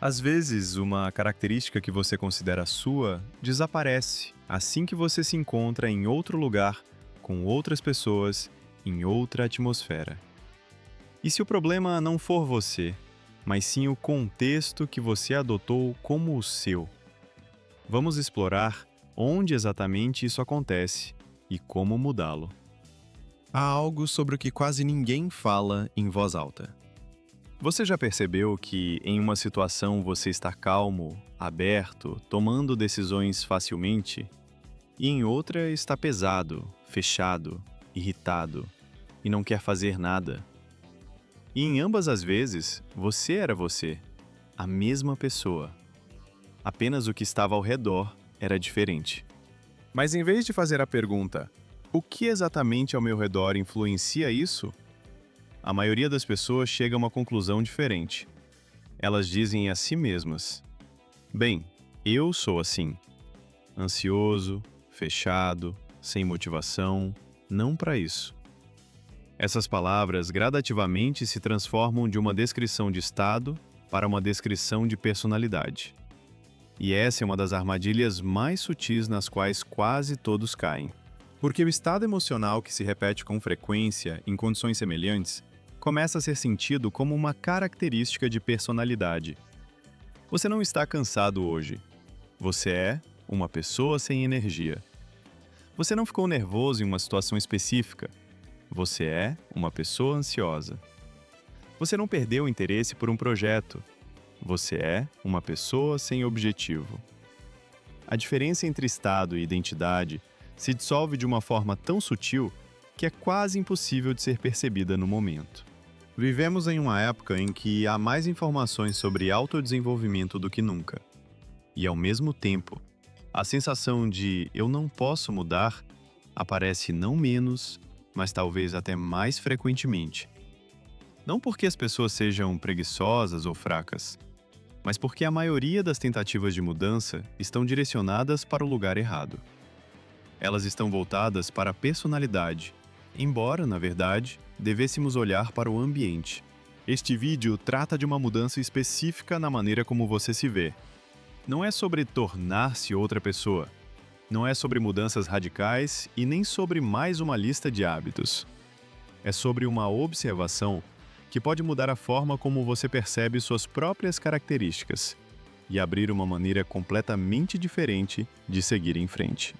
Às vezes, uma característica que você considera sua desaparece assim que você se encontra em outro lugar, com outras pessoas, em outra atmosfera. E se o problema não for você, mas sim o contexto que você adotou como o seu? Vamos explorar onde exatamente isso acontece e como mudá-lo. Há algo sobre o que quase ninguém fala em voz alta. Você já percebeu que em uma situação você está calmo, aberto, tomando decisões facilmente, e em outra está pesado, fechado, irritado e não quer fazer nada? E em ambas as vezes, você era você, a mesma pessoa. Apenas o que estava ao redor era diferente. Mas em vez de fazer a pergunta, o que exatamente ao meu redor influencia isso? A maioria das pessoas chega a uma conclusão diferente. Elas dizem a si mesmas: bem, eu sou assim. Ansioso, fechado, sem motivação, não para isso. Essas palavras gradativamente se transformam de uma descrição de estado para uma descrição de personalidade. E essa é uma das armadilhas mais sutis nas quais quase todos caem. Porque o estado emocional que se repete com frequência em condições semelhantes começa a ser sentido como uma característica de personalidade. Você não está cansado hoje. Você é uma pessoa sem energia. Você não ficou nervoso em uma situação específica. Você é uma pessoa ansiosa. Você não perdeu o interesse por um projeto. Você é uma pessoa sem objetivo. A diferença entre estado e identidade se dissolve de uma forma tão sutil que é quase impossível de ser percebida no momento. Vivemos em uma época em que há mais informações sobre autodesenvolvimento do que nunca. E, ao mesmo tempo, a sensação de eu não posso mudar aparece não menos, mas talvez até mais frequentemente. Não porque as pessoas sejam preguiçosas ou fracas, mas porque a maioria das tentativas de mudança estão direcionadas para o lugar errado. Elas estão voltadas para a personalidade, embora, na verdade, devêssemos olhar para o ambiente. Este vídeo trata de uma mudança específica na maneira como você se vê. Não é sobre tornar-se outra pessoa. Não é sobre mudanças radicais e nem sobre mais uma lista de hábitos. É sobre uma observação que pode mudar a forma como você percebe suas próprias características e abrir uma maneira completamente diferente de seguir em frente.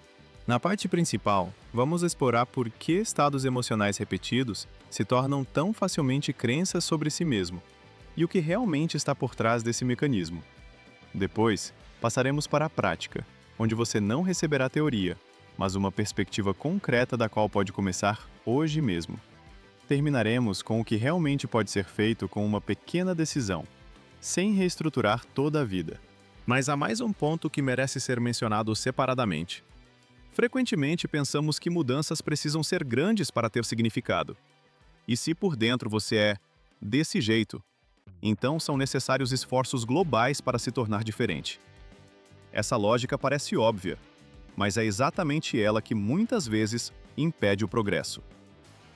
Na parte principal, vamos explorar por que estados emocionais repetidos se tornam tão facilmente crenças sobre si mesmo e o que realmente está por trás desse mecanismo. Depois, passaremos para a prática, onde você não receberá teoria, mas uma perspectiva concreta da qual pode começar hoje mesmo. Terminaremos com o que realmente pode ser feito com uma pequena decisão, sem reestruturar toda a vida. Mas há mais um ponto que merece ser mencionado separadamente. Frequentemente pensamos que mudanças precisam ser grandes para ter significado. E se por dentro você é desse jeito, então são necessários esforços globais para se tornar diferente. Essa lógica parece óbvia, mas é exatamente ela que muitas vezes impede o progresso.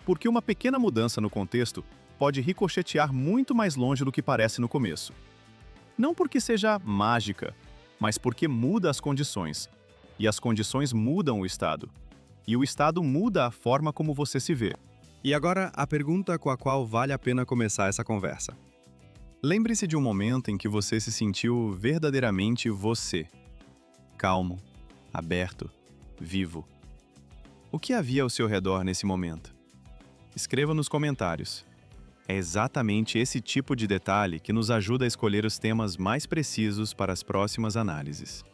Porque uma pequena mudança no contexto pode ricochetear muito mais longe do que parece no começo. Não porque seja mágica, mas porque muda as condições. E as condições mudam o estado. E o estado muda a forma como você se vê. E agora, a pergunta com a qual vale a pena começar essa conversa. Lembre-se de um momento em que você se sentiu verdadeiramente você. Calmo, aberto, vivo. O que havia ao seu redor nesse momento? Escreva nos comentários. É exatamente esse tipo de detalhe que nos ajuda a escolher os temas mais precisos para as próximas análises.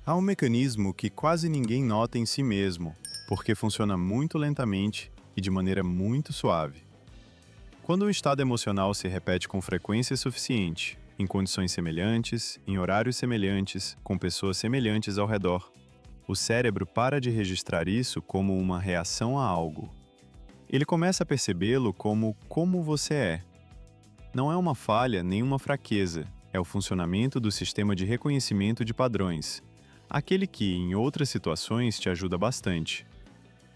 Há um mecanismo que quase ninguém nota em si mesmo, porque funciona muito lentamente e de maneira muito suave. Quando um estado emocional se repete com frequência suficiente, em condições semelhantes, em horários semelhantes, com pessoas semelhantes ao redor, o cérebro para de registrar isso como uma reação a algo. Ele começa a percebê-lo como você é. Não é uma falha nem uma fraqueza, é o funcionamento do sistema de reconhecimento de padrões, aquele que, em outras situações, te ajuda bastante.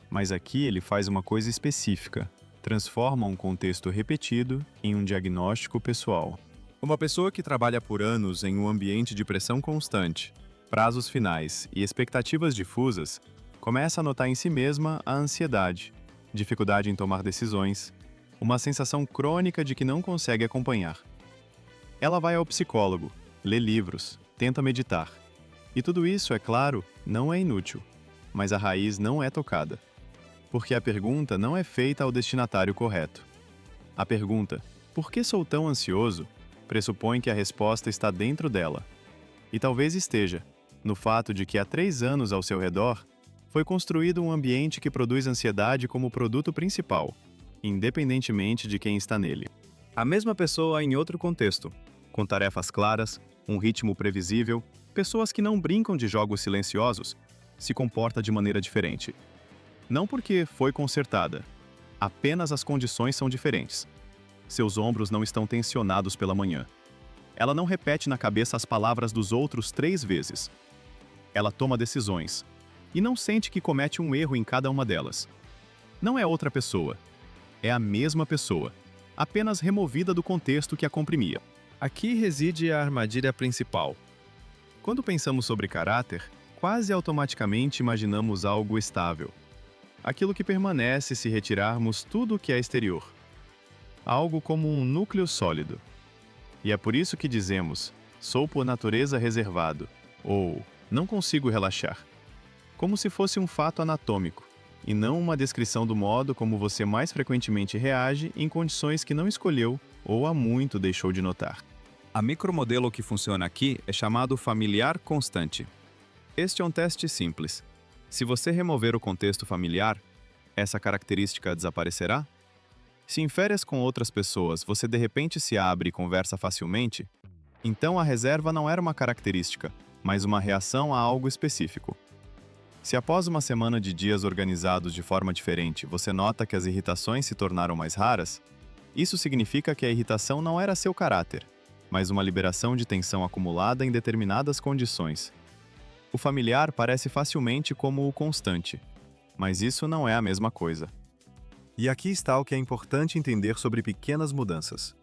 Mas aqui ele faz uma coisa específica, transforma um contexto repetido em um diagnóstico pessoal. Uma pessoa que trabalha por anos em um ambiente de pressão constante, prazos finais e expectativas difusas, começa a notar em si mesma a ansiedade, dificuldade em tomar decisões, uma sensação crônica de que não consegue acompanhar. Ela vai ao psicólogo, lê livros, tenta meditar. E tudo isso, é claro, não é inútil, mas a raiz não é tocada. Porque a pergunta não é feita ao destinatário correto. A pergunta, por que sou tão ansioso, pressupõe que a resposta está dentro dela. E talvez esteja, no fato de que há 3 anos ao seu redor, foi construído um ambiente que produz ansiedade como produto principal, independentemente de quem está nele. A mesma pessoa em outro contexto, com tarefas claras, um ritmo previsível, pessoas que não brincam de jogos silenciosos, se comporta de maneira diferente. Não porque foi consertada, apenas as condições são diferentes. Seus ombros não estão tensionados pela manhã. Ela não repete na cabeça as palavras dos outros 3 vezes. Ela toma decisões e não sente que comete um erro em cada uma delas. Não é outra pessoa. É a mesma pessoa, apenas removida do contexto que a comprimia. Aqui reside a armadilha principal. Quando pensamos sobre caráter, quase automaticamente imaginamos algo estável. Aquilo que permanece se retirarmos tudo o que é exterior. Algo como um núcleo sólido. E é por isso que dizemos, sou por natureza reservado, ou não consigo relaxar. Como se fosse um fato anatômico, e não uma descrição do modo como você mais frequentemente reage em condições que não escolheu ou há muito deixou de notar. A micromodelo que funciona aqui é chamado familiar constante. Este é um teste simples. Se você remover o contexto familiar, essa característica desaparecerá? Se em férias com outras pessoas você de repente se abre e conversa facilmente, então a reserva não era uma característica, mas uma reação a algo específico. Se após uma semana de dias organizados de forma diferente você nota que as irritações se tornaram mais raras, isso significa que a irritação não era seu caráter, mas uma liberação de tensão acumulada em determinadas condições. O familiar parece facilmente como o constante, mas isso não é a mesma coisa. E aqui está o que é importante entender sobre pequenas mudanças.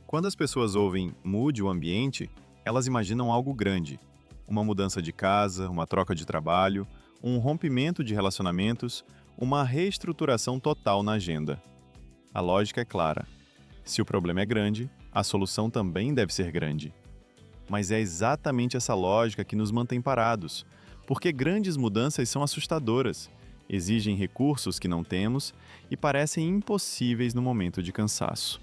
Quando as pessoas ouvem "mude o ambiente", elas imaginam algo grande. Uma mudança de casa, uma troca de trabalho, um rompimento de relacionamentos, uma reestruturação total na agenda. A lógica é clara. Se o problema é grande, a solução também deve ser grande. Mas é exatamente essa lógica que nos mantém parados, porque grandes mudanças são assustadoras, exigem recursos que não temos e parecem impossíveis no momento de cansaço.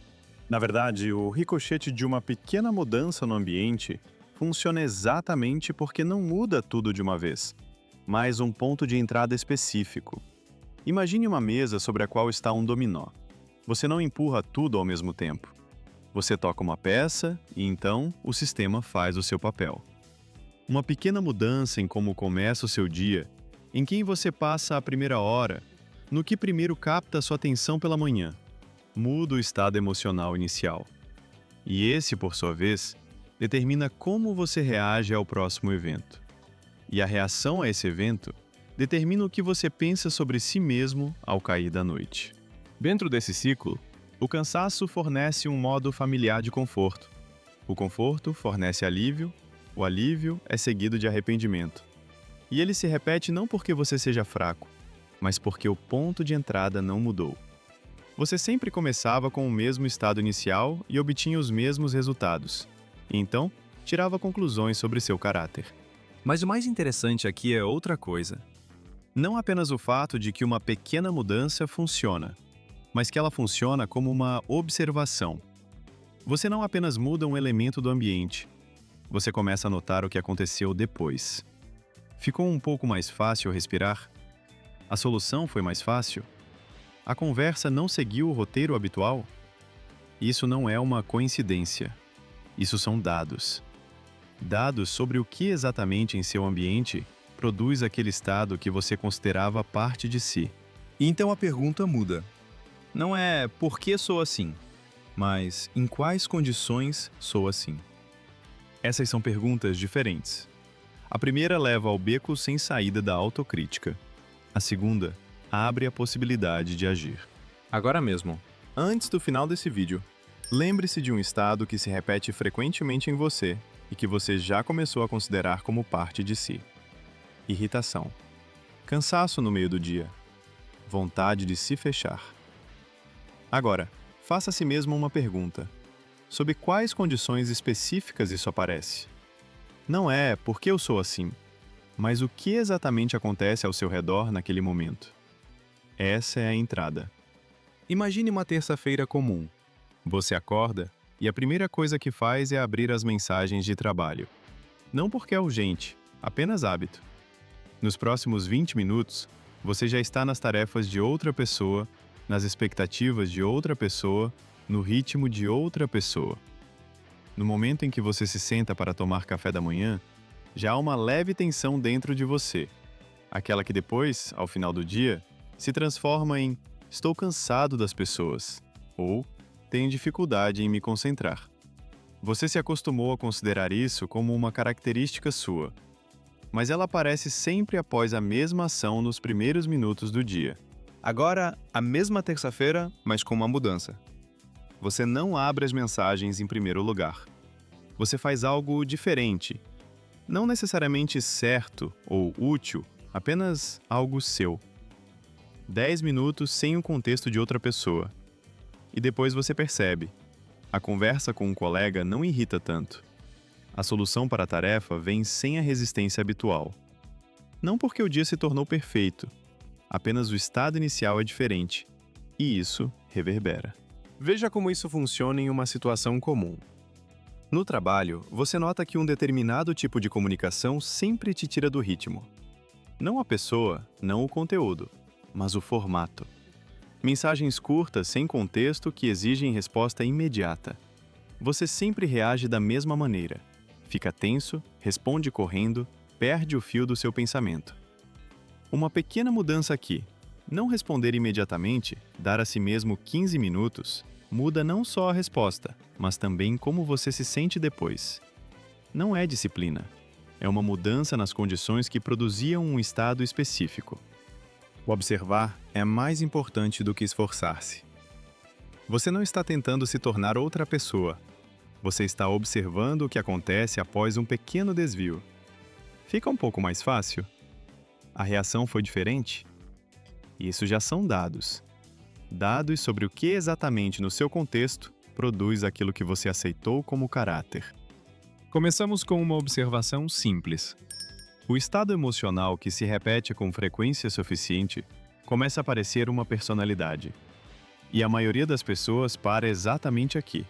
Na verdade, o ricochete de uma pequena mudança no ambiente funciona exatamente porque não muda tudo de uma vez, mas um ponto de entrada específico. Imagine uma mesa sobre a qual está um dominó. Você não empurra tudo ao mesmo tempo. Você toca uma peça e então o sistema faz o seu papel. Uma pequena mudança em como começa o seu dia, em quem você passa a primeira hora, no que primeiro capta sua atenção pela manhã, muda o estado emocional inicial. E esse, por sua vez, determina como você reage ao próximo evento. E a reação a esse evento determina o que você pensa sobre si mesmo ao cair da noite. Dentro desse ciclo, o cansaço fornece um modo familiar de conforto. O conforto fornece alívio, o alívio é seguido de arrependimento. E ele se repete não porque você seja fraco, mas porque o ponto de entrada não mudou. Você sempre começava com o mesmo estado inicial e obtinha os mesmos resultados. E então, tirava conclusões sobre seu caráter. Mas o mais interessante aqui é outra coisa. Não apenas o fato de que uma pequena mudança funciona, mas que ela funciona como uma observação. Você não apenas muda um elemento do ambiente, você começa a notar o que aconteceu depois. Ficou um pouco mais fácil respirar? A solução foi mais fácil? A conversa não seguiu o roteiro habitual? Isso não é uma coincidência. Isso são dados. Dados sobre o que exatamente em seu ambiente produz aquele estado que você considerava parte de si. E então a pergunta muda. Não é por que sou assim, mas em quais condições sou assim. Essas são perguntas diferentes. A primeira leva ao beco sem saída da autocrítica. A segunda abre a possibilidade de agir. Agora mesmo, antes do final desse vídeo, Lembre-se de um estado que se repete frequentemente em você e que você já começou a considerar como parte de si. Irritação. Cansaço no meio do dia. Vontade de se fechar. Agora, faça a si mesmo uma pergunta. Sob quais condições específicas isso aparece? Não é porque eu sou assim, mas o que exatamente acontece ao seu redor naquele momento? Essa é a entrada. Imagine uma terça-feira comum. Você acorda e a primeira coisa que faz é abrir as mensagens de trabalho. Não porque é urgente, apenas hábito. Nos próximos 20 minutos, você já está nas tarefas de outra pessoa, nas expectativas de outra pessoa, no ritmo de outra pessoa. No momento em que você se senta para tomar café da manhã, já há uma leve tensão dentro de você. Aquela que depois, ao final do dia, se transforma em "estou cansado das pessoas" ou "tenho dificuldade em me concentrar". Você se acostumou a considerar isso como uma característica sua, mas ela aparece sempre após a mesma ação nos primeiros minutos do dia. Agora, a mesma terça-feira, mas com uma mudança. Você não abre as mensagens em primeiro lugar. Você faz algo diferente. Não necessariamente certo ou útil, apenas algo seu. 10 minutos sem o contexto de outra pessoa. E depois você percebe. A conversa com um colega não irrita tanto. A solução para a tarefa vem sem a resistência habitual. Não porque o dia se tornou perfeito. Apenas o estado inicial é diferente. E isso reverbera. Veja como isso funciona em uma situação comum. No trabalho, você nota que um determinado tipo de comunicação sempre te tira do ritmo. Não a pessoa, não o conteúdo, mas o formato. Mensagens curtas sem contexto que exigem resposta imediata. Você sempre reage da mesma maneira. Fica tenso, responde correndo, perde o fio do seu pensamento. Uma pequena mudança aqui. Não responder imediatamente, dar a si mesmo 15 minutos, muda não só a resposta, mas também como você se sente depois. Não é disciplina. É uma mudança nas condições que produziam um estado específico. O observar é mais importante do que esforçar-se. Você não está tentando se tornar outra pessoa. Você está observando o que acontece após um pequeno desvio. Fica um pouco mais fácil? A reação foi diferente? Isso já são dados. Dados sobre o que exatamente no seu contexto produz aquilo que você aceitou como caráter. Começamos com uma observação simples. O estado emocional que se repete com frequência suficiente começa a parecer uma personalidade. E a maioria das pessoas para exatamente aqui.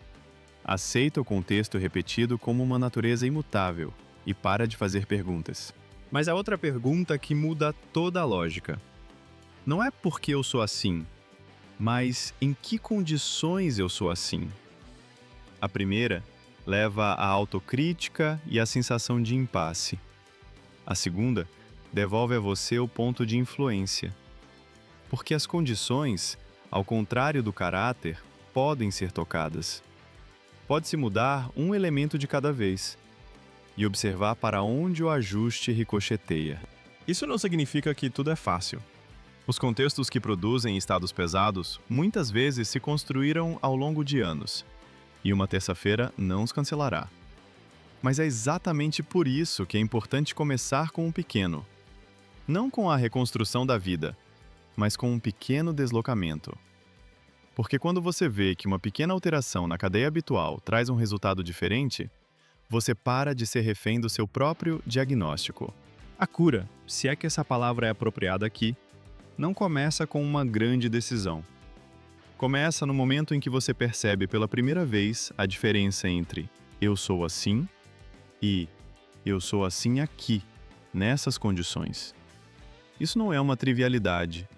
Aceita o contexto repetido como uma natureza imutável e para de fazer perguntas. Mas há outra pergunta que muda toda a lógica. Não é porque eu sou assim, mas em que condições eu sou assim? A primeira leva à autocrítica e à sensação de impasse. A segunda devolve a você o ponto de influência. Porque as condições, ao contrário do caráter, podem ser tocadas. Pode-se mudar um elemento de cada vez e observar para onde o ajuste ricocheteia. Isso não significa que tudo é fácil. Os contextos que produzem estados pesados muitas vezes se construíram ao longo de anos, e uma terça-feira não os cancelará. Mas é exatamente por isso que é importante começar com um pequeno. Não com a reconstrução da vida, mas com um pequeno deslocamento. Porque quando você vê que uma pequena alteração na cadeia habitual traz um resultado diferente, você para de ser refém do seu próprio diagnóstico. A cura, se é que essa palavra é apropriada aqui, não começa com uma grande decisão. Começa no momento em que você percebe pela primeira vez a diferença entre "eu sou assim" e "eu sou assim aqui, nessas condições". Isso não é uma trivialidade.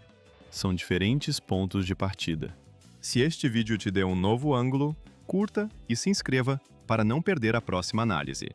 São diferentes pontos de partida. Se este vídeo te deu um novo ângulo, curta e se inscreva para não perder a próxima análise.